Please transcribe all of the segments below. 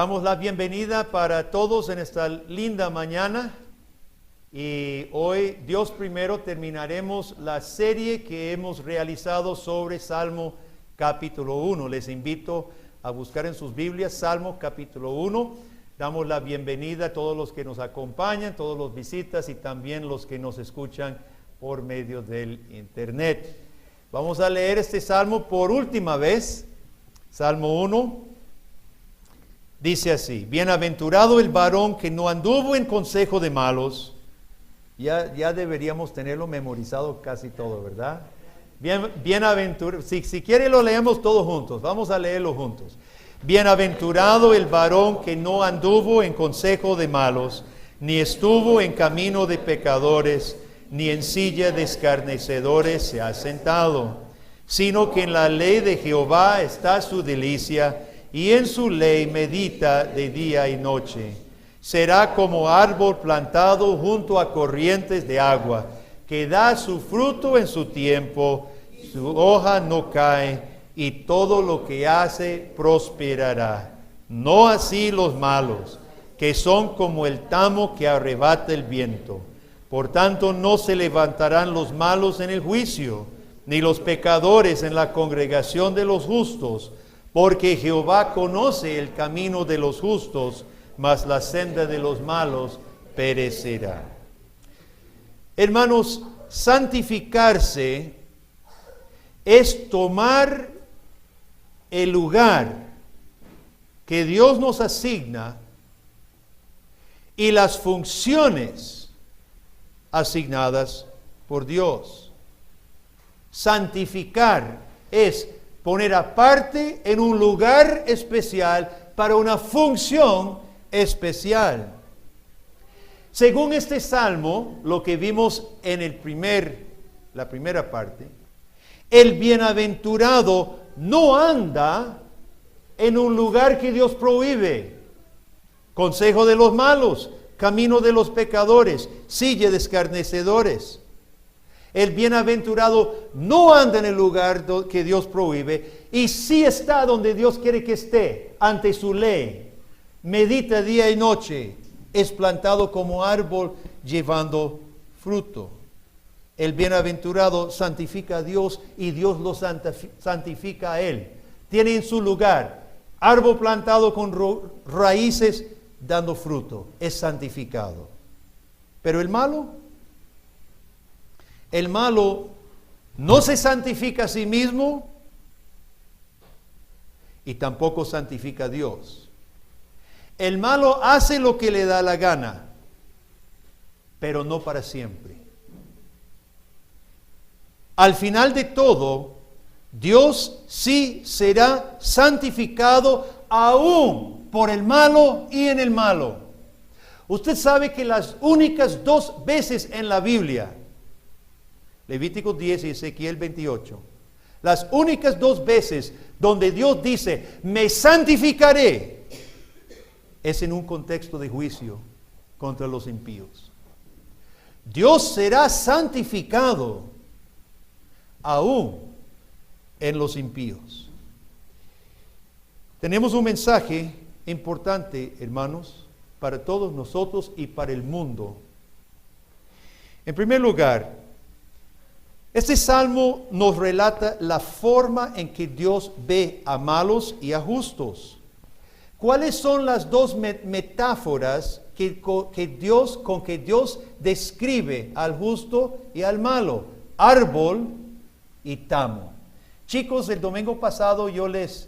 Damos la bienvenida para todos en esta linda mañana y hoy, Dios primero, terminaremos la serie que hemos realizado sobre Salmo capítulo 1. Les invito a buscar en sus Biblias Salmo capítulo 1. Damos la bienvenida a todos los que nos acompañan, todos los visitas y también los que nos escuchan por medio del internet. Vamos a leer este salmo por última vez. Salmo 1. Dice así: bienaventurado el varón que no anduvo en consejo de malos. Ya deberíamos tenerlo memorizado casi todo, ¿verdad? Bienaventurado, si quiere lo leemos todos juntos, vamos a leerlo juntos. Bienaventurado el varón que no anduvo en consejo de malos, ni estuvo en camino de pecadores, ni en silla de escarnecedores se ha sentado, sino que en la ley de Jehová está su delicia, y en su ley medita de día y noche. Será como árbol plantado junto a corrientes de agua, que da su fruto en su tiempo, su hoja no cae, y todo lo que hace prosperará. No así los malos, que son como el tamo que arrebata el viento. Por tanto, no se levantarán los malos en el juicio, ni los pecadores en la congregación de los justos, porque Jehová conoce el camino de los justos, mas la senda de los malos perecerá. Hermanos, santificarse es tomar el lugar que Dios nos asigna y las funciones asignadas por Dios. Santificar es poner aparte en un lugar especial para una función especial. Según este salmo, lo que vimos en la primera parte, el bienaventurado no anda en un lugar que Dios prohíbe. Consejo de los malos, camino de los pecadores, silla de escarnecedores. El bienaventurado no anda en el lugar que Dios prohíbe y sí está donde Dios quiere que esté, ante su ley. Medita día y noche, es plantado como árbol llevando fruto. El bienaventurado santifica a Dios y Dios lo santifica a él. Tiene en su lugar árbol plantado con raíces dando fruto, es santificado. Pero el malo no se santifica a sí mismo y tampoco santifica a Dios. El malo hace lo que le da la gana, pero no para siempre. Al final de todo, Dios sí será santificado aún por el malo y en el malo. Usted sabe que las únicas 2 veces en la Biblia, Levítico 10 y Ezequiel 28, las únicas 2 veces donde Dios dice, me santificaré, es en un contexto de juicio contra los impíos. Dios será santificado aún en los impíos. Tenemos un mensaje importante, hermanos, para todos nosotros y para el mundo. En primer lugar, este salmo nos relata la forma en que Dios ve a malos y a justos. ¿Cuáles son las 2 metáforas con que Dios describe al justo y al malo? Árbol y tamo. Chicos, el domingo pasado yo les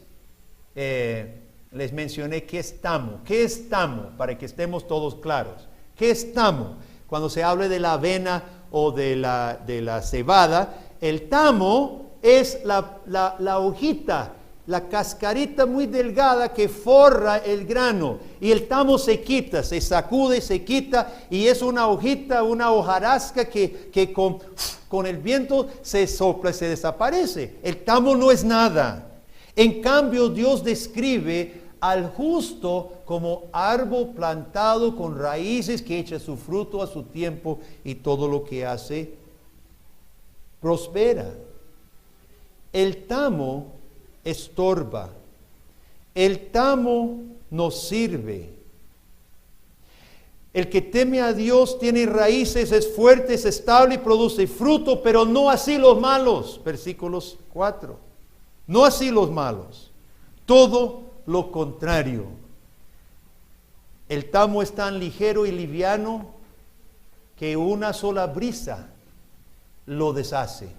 mencioné qué es tamo. ¿Qué es tamo? Para que estemos todos claros. ¿Qué es tamo? Cuando se hable de la avena o de la cebada, el tamo es la hojita, la cascarita muy delgada que forra el grano, y el tamo se quita, se sacude, se quita, y es una hojita, una hojarasca que con el viento se sopla y se desaparece. El tamo no es nada. En cambio, Dios describe al justo como árbol plantado con raíces que echa su fruto a su tiempo y todo lo que hace prospera. El tamo estorba. El tamo nos sirve. El que teme a Dios tiene raíces, es fuerte, es estable y produce fruto, pero no así los malos. Versículos 4. No así los malos. Todo lo contrario. El tamo es tan ligero y liviano que una sola brisa lo deshace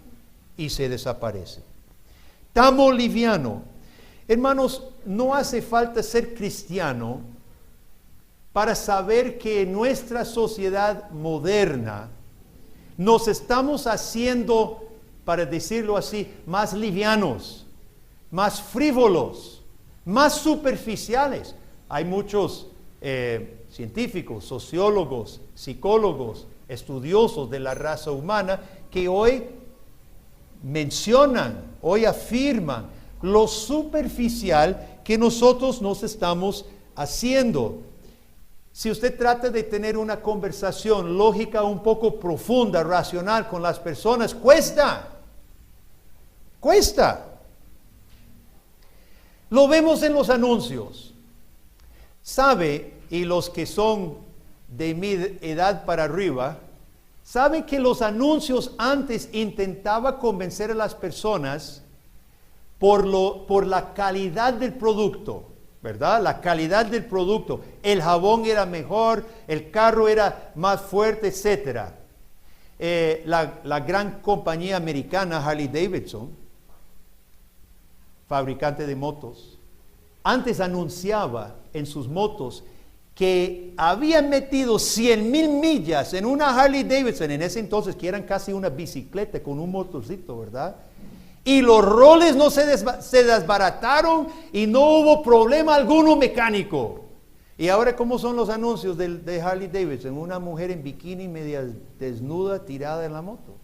y se desaparece. Tamo liviano. Hermanos, no hace falta ser cristiano para saber que en nuestra sociedad moderna nos estamos haciendo, para decirlo así, más livianos, más frívolos, más superficiales. Hay muchos científicos, sociólogos, psicólogos, estudiosos de la raza humana que hoy mencionan, hoy afirman lo superficial que nosotros nos estamos haciendo. Si usted trata de tener una conversación lógica un poco profunda, racional con las personas, cuesta. Lo vemos en los anuncios. Sabe, y los que son de mi edad para arriba, saben que los anuncios antes intentaba convencer a las personas por la calidad del producto, ¿verdad? La calidad del producto. El jabón era mejor, el carro era más fuerte, etc. La gran compañía americana Harley Davidson, fabricante de motos, antes anunciaba en sus motos que habían metido 100,000 millas en una Harley Davidson, en ese entonces que eran casi una bicicleta con un motorcito, ¿verdad? Y los roles no se desbarataron y no hubo problema alguno mecánico. Y ahora, ¿cómo son los anuncios de Harley Davidson? Una mujer en bikini media desnuda tirada en la moto.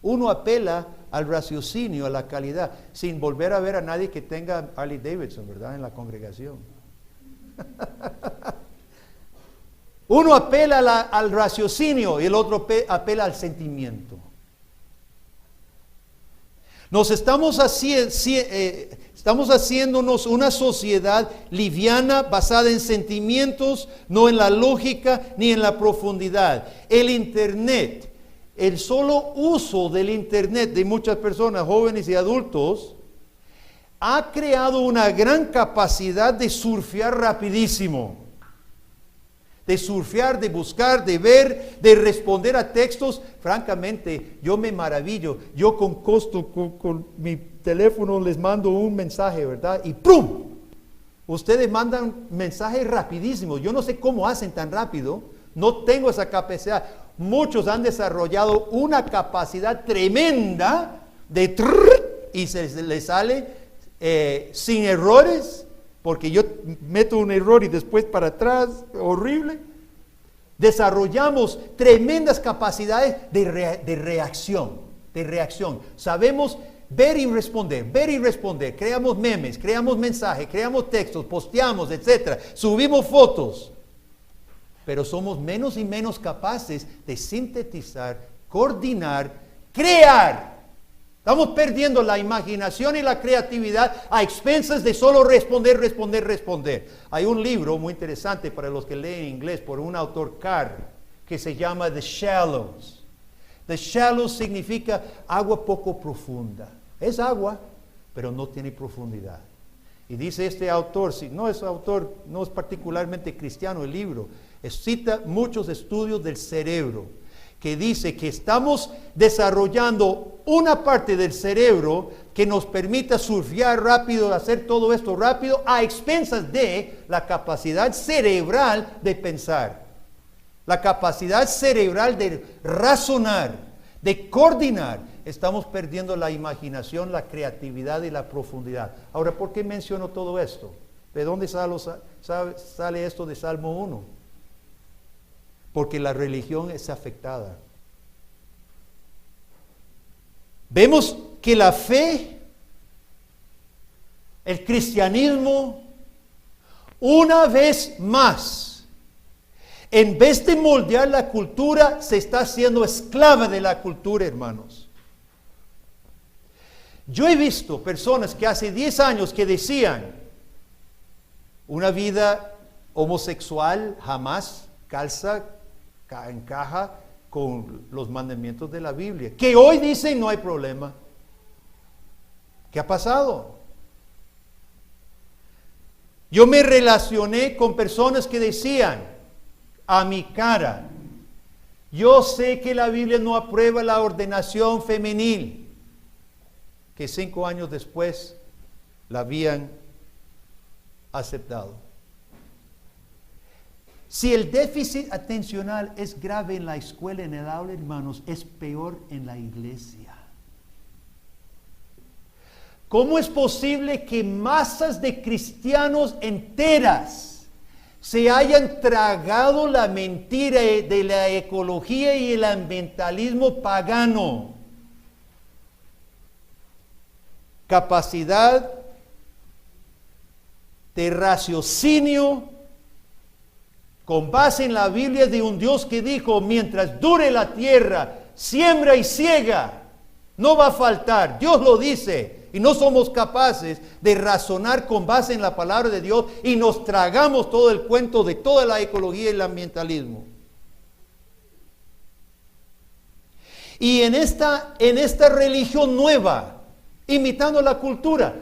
Uno apela al raciocinio, a la calidad, sin volver a ver a nadie que tenga Harley Davidson, ¿verdad? En la congregación. Uno apela al raciocinio y el otro apela al sentimiento. Estamos haciéndonos una sociedad liviana basada en sentimientos, no en la lógica ni en la profundidad. El Internet, el solo uso del Internet de muchas personas, jóvenes y adultos, ha creado una gran capacidad de surfear rapidísimo. De surfear, de buscar, de ver, de responder a textos. Francamente, yo me maravillo. Yo con mi teléfono les mando un mensaje, ¿verdad? Y ¡pum! Ustedes mandan mensajes rapidísimos. Yo no sé cómo hacen tan rápido. No tengo esa capacidad. Muchos han desarrollado una capacidad tremenda de y se les sale sin errores. Porque yo meto un error y después para atrás, horrible. Desarrollamos tremendas capacidades de reacción. Sabemos ver y responder. Creamos memes, creamos mensajes, creamos textos, posteamos, etc. Subimos fotos. Pero somos menos y menos capaces de sintetizar, coordinar, crear. Estamos perdiendo la imaginación y la creatividad a expensas de solo responder. Hay un libro muy interesante para los que leen inglés por un autor Carr que se llama The Shallows. The Shallows significa agua poco profunda. Es agua, pero no tiene profundidad. Y dice este autor, no es particularmente cristiano el libro, cita muchos estudios del cerebro, que dice que estamos desarrollando una parte del cerebro que nos permita surfear rápido, hacer todo esto rápido, a expensas de la capacidad cerebral de pensar, la capacidad cerebral de razonar, de coordinar. Estamos perdiendo la imaginación, la creatividad y la profundidad. Ahora, ¿por qué menciono todo esto? ¿De dónde sale esto de Salmo 1? Porque la religión es afectada. Vemos que la fe, el cristianismo, una vez más, en vez de moldear la cultura, se está haciendo esclava de la cultura, hermanos. Yo he visto personas que hace 10 años que decían, Una vida homosexual jamás encaja con los mandamientos de la Biblia, que hoy dicen no hay problema. ¿Qué ha pasado? Yo me relacioné con personas que decían a mi cara, yo sé que la Biblia no aprueba la ordenación femenil, que 5 años después la habían aceptado. Si el déficit atencional es grave en la escuela, en el aula, hermanos, es peor en la iglesia. ¿Cómo es posible que masas de cristianos enteras se hayan tragado la mentira de la ecología y el ambientalismo pagano? Capacidad de raciocinio con base en la Biblia de un Dios que dijo, mientras dure la tierra, siembra y ciega, no va a faltar. Dios lo dice. Y no somos capaces de razonar con base en la palabra de Dios y nos tragamos todo el cuento de toda la ecología y el ambientalismo. Y en esta religión nueva, imitando la cultura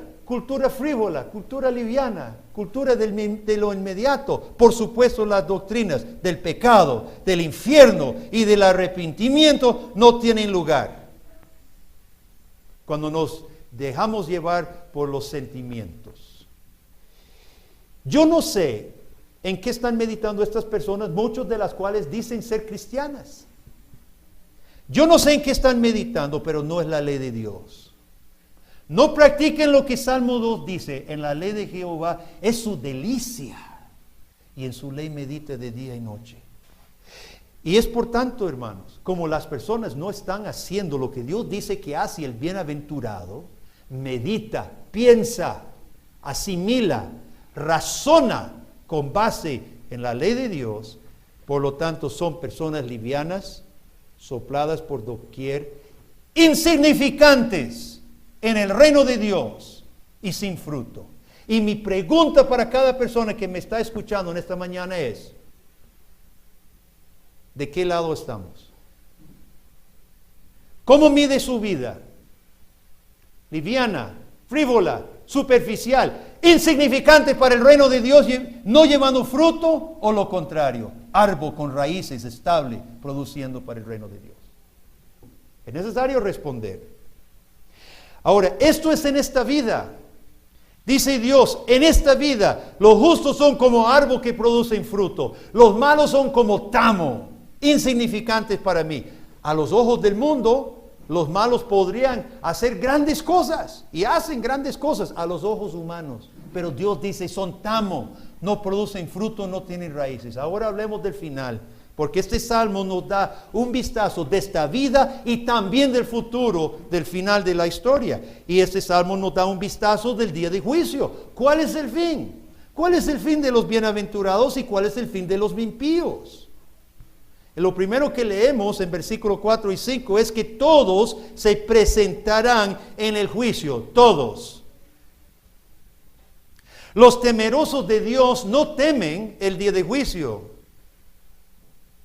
frívola, cultura liviana, cultura de lo inmediato, por supuesto las doctrinas del pecado, del infierno y del arrepentimiento no tienen lugar. Cuando nos dejamos llevar por los sentimientos. Yo no sé en qué están meditando estas personas, muchas de las cuales dicen ser cristianas. Yo no sé en qué están meditando, pero no es la ley de Dios. No practiquen lo que Salmo 2 dice, en la ley de Jehová es su delicia, y en su ley medita de día y noche. Y es por tanto, hermanos, como las personas no están haciendo lo que Dios dice que hace el bienaventurado, medita, piensa, asimila, razona con base en la ley de Dios, por lo tanto son personas livianas, sopladas por doquier, insignificantes en el reino de Dios y sin fruto. Y mi pregunta para cada persona que me está escuchando en esta mañana es, ¿de qué lado estamos? ¿Cómo mide su vida? Liviana, frívola, superficial, insignificante para el reino de Dios, no llevando fruto, o lo contrario, árbol con raíces estable, produciendo para el reino de Dios. Es necesario responder. Ahora, esto es en esta vida. Dice Dios, en esta vida, los justos son como árbol que producen fruto, los malos son como tamo, insignificantes para mí. A los ojos del mundo, los malos podrían hacer grandes cosas y hacen grandes cosas a los ojos humanos. Pero Dios dice, son tamo, no producen fruto, no tienen raíces. Ahora hablemos del final, porque este salmo nos da un vistazo de esta vida y también del futuro, del final de la historia. Y este salmo nos da un vistazo del día de juicio. ¿Cuál es el fin? ¿Cuál es el fin de los bienaventurados y cuál es el fin de los impíos? Lo primero que leemos en versículos 4 y 5 es que todos se presentarán en el juicio, todos. Los temerosos de Dios no temen el día de juicio,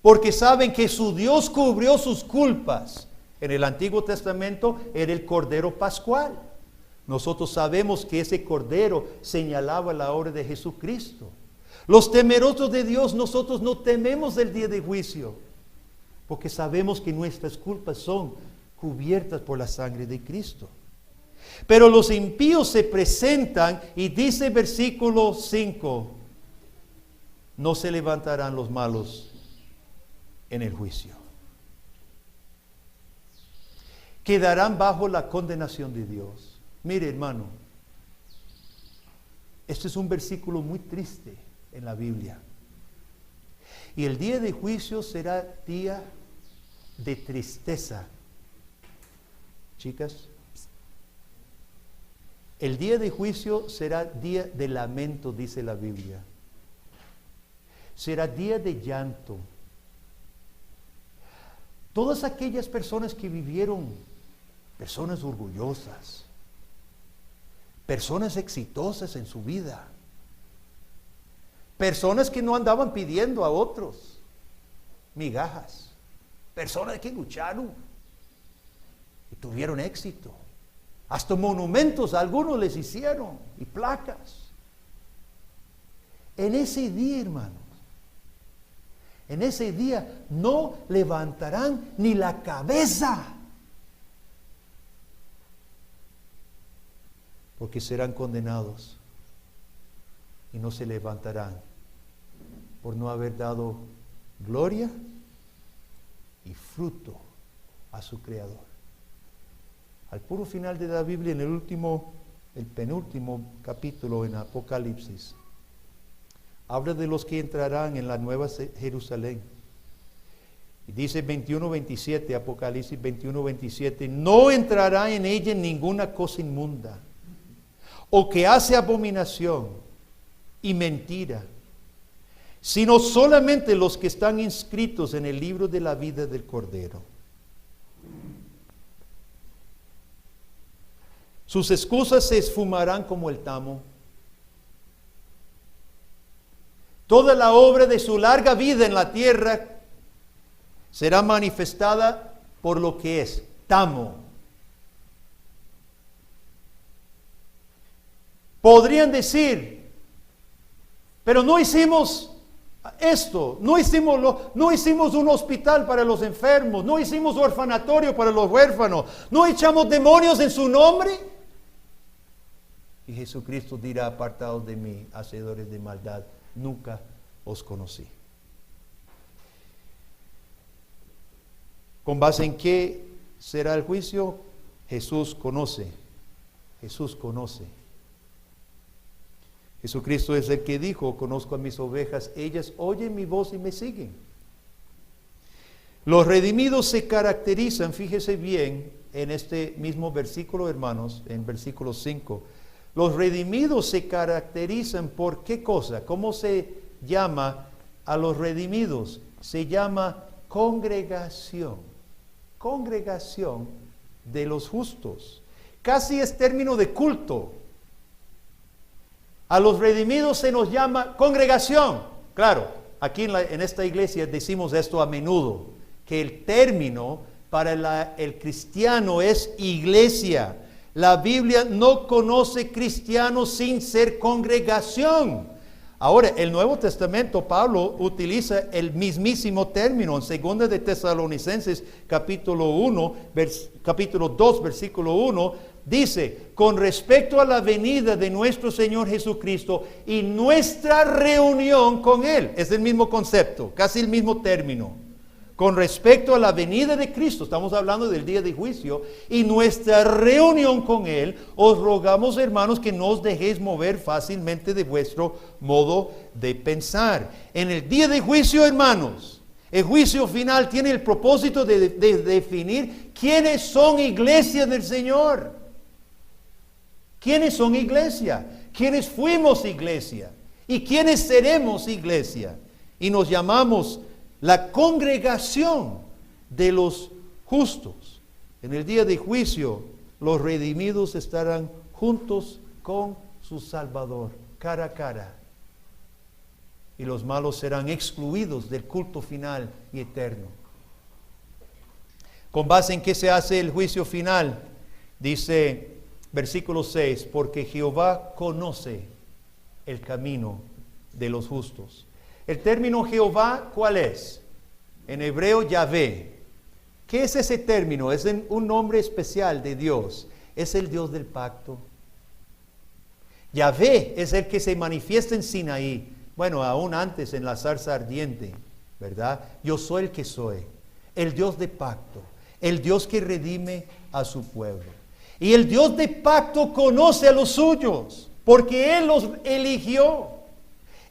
porque saben que su Dios cubrió sus culpas. En el Antiguo Testamento era el Cordero Pascual. Nosotros sabemos que ese Cordero señalaba la obra de Jesucristo. Los temerosos de Dios, nosotros no tememos el día de juicio, porque sabemos que nuestras culpas son cubiertas por la sangre de Cristo. Pero los impíos se presentan y dice versículo 5, no se levantarán los malos en el juicio. Quedarán bajo la condenación de Dios. Mire, hermano, este es un versículo muy triste en la Biblia. Y el día de juicio será día de tristeza. Chicas, el día de juicio será día de lamento, dice la Biblia. Será día de llanto. Todas aquellas personas que vivieron, personas orgullosas, personas exitosas en su vida, Personas que no andaban pidiendo a otros migajas. Personas que lucharon y tuvieron éxito. Hasta monumentos algunos les hicieron y placas. En ese día, hermanos, en ese día no levantarán ni la cabeza, porque serán condenados y no se levantarán por no haber dado gloria y fruto a su Creador. Al puro final de la Biblia, en el penúltimo capítulo en Apocalipsis, habla de los que entrarán en la nueva Jerusalén. Y dice 21-27, Apocalipsis 21-27, no entrará en ella ninguna cosa inmunda, o que hace abominación y mentira, sino solamente los que están inscritos en el libro de la vida del Cordero. Sus excusas se esfumarán como el tamo. Toda la obra de su larga vida en la tierra será manifestada por lo que es tamo. Podrían decir, pero no hicimos esto, no hicimos un hospital para los enfermos, no hicimos orfanatorio para los huérfanos, no echamos demonios en su nombre. Y Jesucristo dirá, apartados de mí, hacedores de maldad, nunca os conocí. ¿Con base en qué será el juicio? Jesús conoce. Jesús conoce. Jesucristo es el que dijo, conozco a mis ovejas, ellas oyen mi voz y me siguen. Los redimidos se caracterizan, fíjese bien, en este mismo versículo, hermanos, en versículo 5. Los redimidos se caracterizan por ¿qué cosa? ¿Cómo se llama a los redimidos? Se llama congregación. Congregación de los justos. Casi es término de culto. A los redimidos se nos llama congregación. Claro, aquí en esta iglesia decimos esto a menudo, que el término para el cristiano es iglesia. La Biblia no conoce cristianos sin ser congregación. Ahora, el Nuevo Testamento, Pablo utiliza el mismísimo término en 2 de Tesalonicenses capítulo 2, versículo 1, dice, con respecto a la venida de nuestro Señor Jesucristo y nuestra reunión con Él. Es el mismo concepto, casi el mismo término. Con respecto a la venida de Cristo, estamos hablando del día de juicio, y nuestra reunión con Él, os rogamos, hermanos, que no os dejéis mover fácilmente de vuestro modo de pensar. En el día de juicio, hermanos, el juicio final tiene el propósito de definir quiénes son iglesia del Señor. ¿Quiénes son iglesia? ¿Quiénes fuimos iglesia? ¿Y quiénes seremos iglesia? Y nos llamamos la congregación de los justos. En el día de juicio, los redimidos estarán juntos con su Salvador, cara a cara. Y los malos serán excluidos del culto final y eterno. ¿Con base en qué se hace el juicio final? Dice versículo 6, porque Jehová conoce el camino de los justos. El término Jehová, ¿cuál es? En hebreo, Yahvé. ¿Qué es ese término? Es un nombre especial de Dios. Es el Dios del pacto. Yahvé es el que se manifiesta en Sinaí. Bueno, aún antes en la zarza ardiente, ¿verdad? Yo soy el que soy. El Dios de pacto. El Dios que redime a su pueblo. Y el Dios de pacto conoce a los suyos, porque Él los eligió.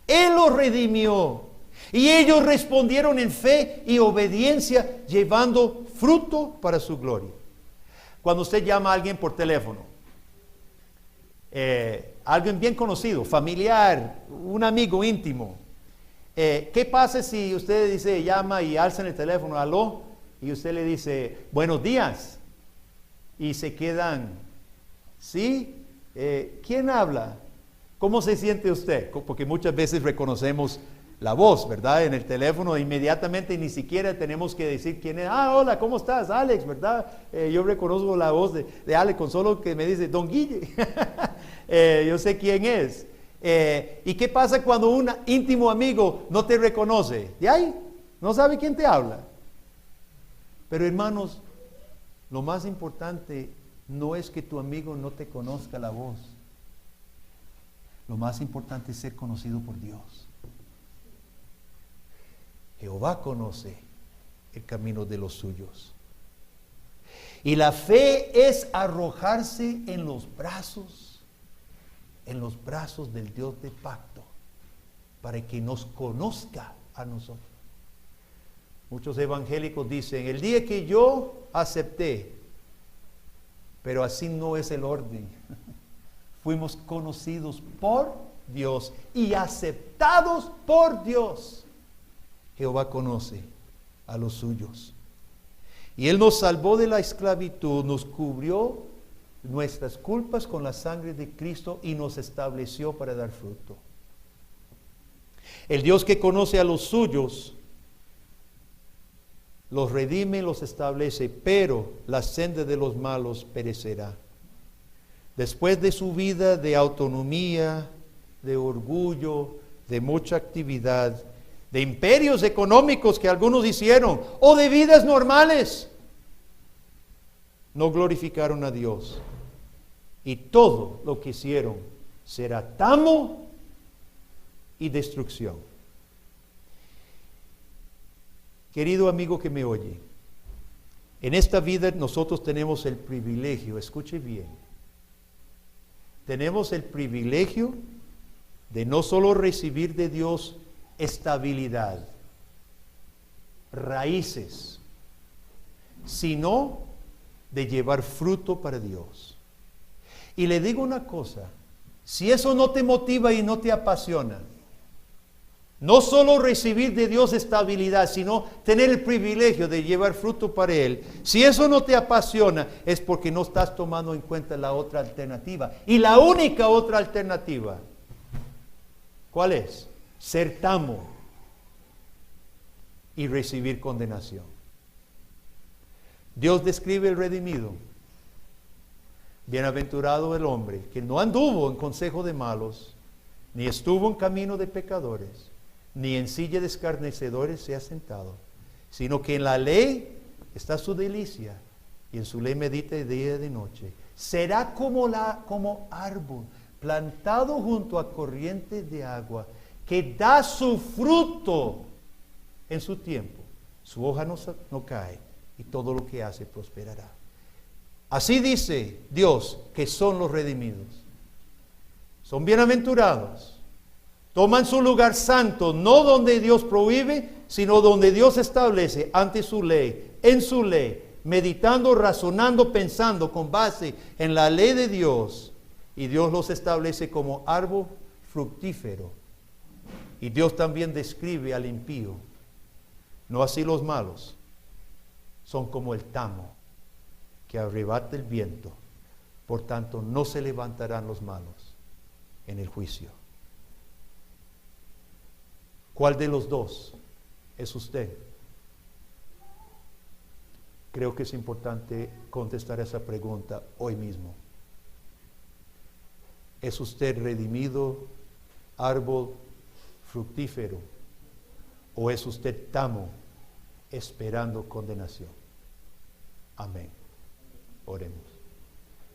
Él los redimió. Y ellos respondieron en fe y obediencia, llevando fruto para su gloria. Cuando usted llama a alguien por teléfono, alguien bien conocido, familiar, un amigo íntimo, ¿qué pasa si usted dice, llama y alza en el teléfono, aló, y usted le dice, buenos días, y se quedan, ¿sí? ¿Quién habla? ¿Cómo se siente usted? Porque muchas veces reconocemos la voz, ¿verdad? En el teléfono inmediatamente ni siquiera tenemos que decir quién es. Ah, hola, ¿cómo estás? Alex, ¿verdad? Yo reconozco la voz de Alex con solo que me dice, Don Guille. Yo sé quién es. ¿Y qué pasa cuando un íntimo amigo no te reconoce? ¿De ahí? No sabe quién te habla. Pero hermanos, lo más importante no es que tu amigo no te conozca la voz. Lo más importante es ser conocido por Dios. Jehová conoce el camino de los suyos. Y la fe es arrojarse en los brazos del Dios de pacto, para que nos conozca a nosotros. Muchos evangélicos dicen, el día que yo acepté, pero así no es el orden. Fuimos conocidos por Dios y aceptados por Dios. Jehová conoce a los suyos. Y Él nos salvó de la esclavitud, nos cubrió nuestras culpas con la sangre de Cristo y nos estableció para dar fruto. El Dios que conoce a los suyos, los redime, los establece, pero la senda de los malos perecerá. Después de su vida de autonomía, de orgullo, de mucha actividad, de imperios económicos que algunos hicieron, o de vidas normales, no glorificaron a Dios. Y todo lo que hicieron será tamo y destrucción. Querido amigo que me oye, en esta vida nosotros tenemos el privilegio, escuche bien, tenemos el privilegio de no solo recibir de Dios estabilidad, raíces, sino de llevar fruto para Dios. Y le digo una cosa, si eso no te motiva y no te apasiona, no solo recibir de Dios estabilidad, sino tener el privilegio de llevar fruto para Él, si eso no te apasiona, es porque no estás tomando en cuenta la otra alternativa. Y la única otra alternativa, ¿cuál es? Ser tamo y recibir condenación. Dios describe el redimido. Bienaventurado el hombre que no anduvo en consejo de malos, ni estuvo en camino de pecadores, ni en silla de escarnecedores se ha sentado, sino que en la ley está su delicia, y en su ley medita de día y de noche. Será como árbol plantado junto a corrientes de agua, que da su fruto en su tiempo. Su hoja no cae, y todo lo que hace prosperará. Así dice Dios que son los redimidos. Son bienaventurados. Toman su lugar santo, no donde Dios prohíbe, sino donde Dios establece ante su ley, en su ley, meditando, razonando, pensando con base en la ley de Dios. Y Dios los establece como árbol fructífero. Y Dios también describe al impío. No así los malos. Son como el tamo que arrebata el viento. Por tanto, no se levantarán los malos en el juicio. ¿Cuál de los dos es usted? Creo que es importante contestar esa pregunta hoy mismo. ¿Es usted redimido, árbol fructífero, o es usted tamo esperando condenación? Amén. Oremos.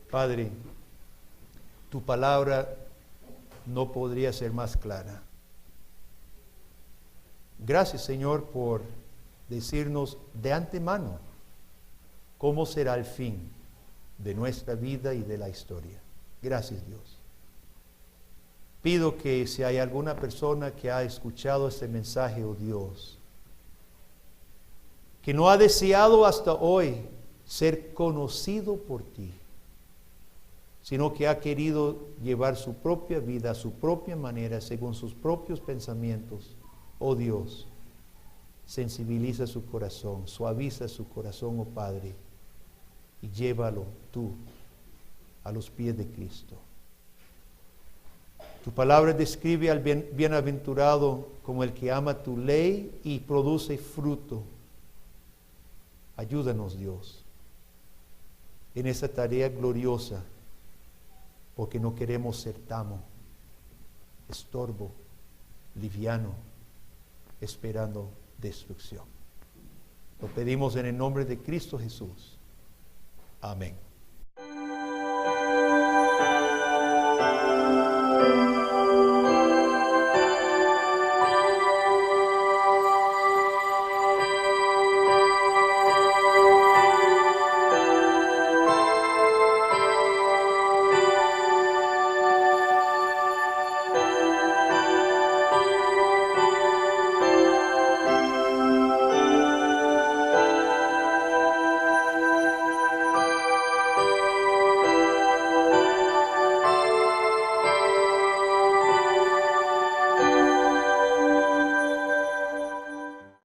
Padre, tu palabra no podría ser más clara. Gracias, Señor, por decirnos de antemano cómo será el fin de nuestra vida y de la historia. Gracias, Dios. Pido que si hay alguna persona que ha escuchado este mensaje, oh Dios, que no ha deseado hasta hoy ser conocido por ti, sino que ha querido llevar su propia vida a su propia manera, según sus propios pensamientos, oh Dios, sensibiliza su corazón, suaviza su corazón, oh Padre, y llévalo tú a los pies de Cristo. Tu palabra describe al bienaventurado como el que ama tu ley y produce fruto. Ayúdanos, Dios, en esa tarea gloriosa, porque no queremos ser tamo, estorbo, liviano, esperando destrucción. Lo pedimos en el nombre de Cristo Jesús. Amén.